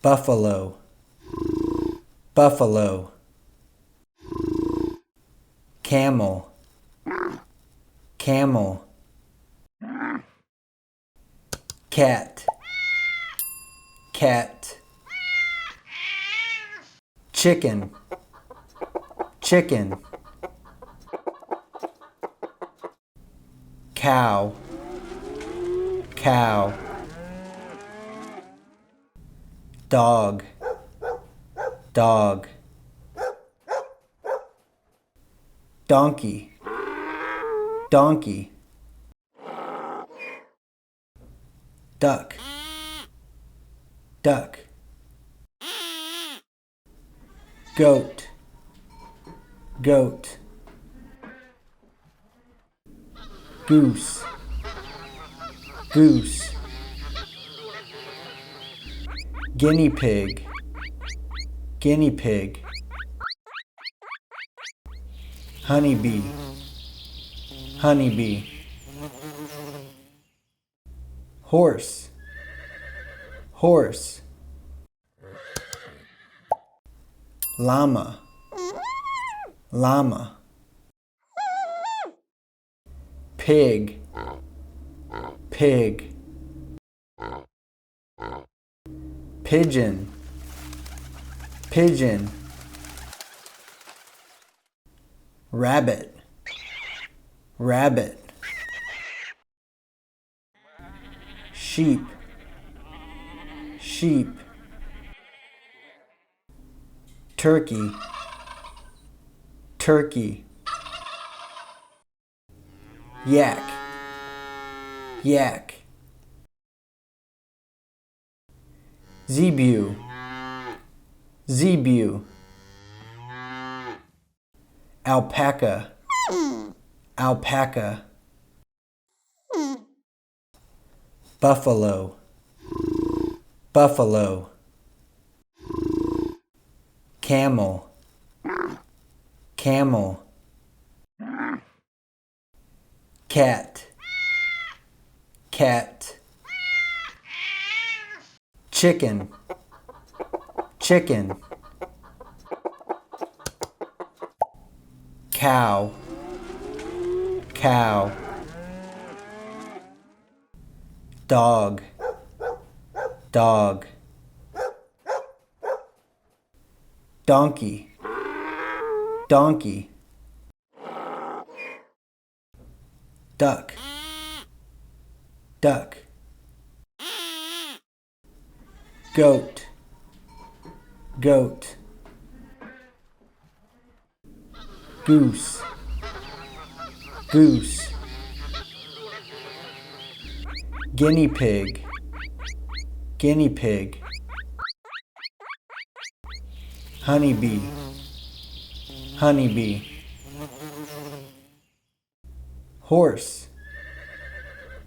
buffalo, buffalo. Camel, camel. Cat, cat. Chicken, chicken. Cow, cow. Dog, dog. Donkey, donkey. Duck, duck. Goat, goat. Goose, goose. Guinea pig, guinea pig. Honeybee, honeybee. Horse, horse. Llama, llama. Pig, pig. Pigeon, pigeon. Rabbit, rabbit. Sheep, sheep. Turkey, turkey. Yak, yak. Zebu, zebu. Alpaca, alpaca. Buffalo, buffalo. Camel, camel. Cat, cat. Chicken, chicken. Cow, cow. Dog, dog. Donkey, donkey. Duck, duck. Goat, goat. Goose, goose. Guinea pig, guinea pig. Honeybee, honeybee. Horse,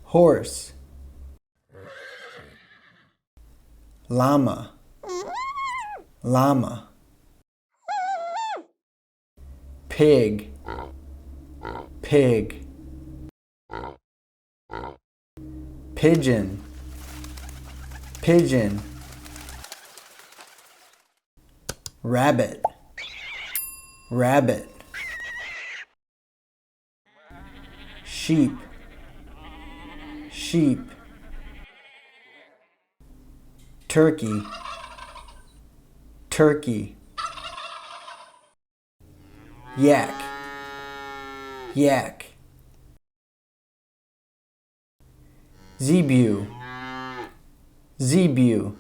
horse. Llama, llama. Pig, pig. Pigeon, pigeon. Rabbit, rabbit. Sheep, sheep. Turkey, turkey. Yak, yak. Zebu, zebu.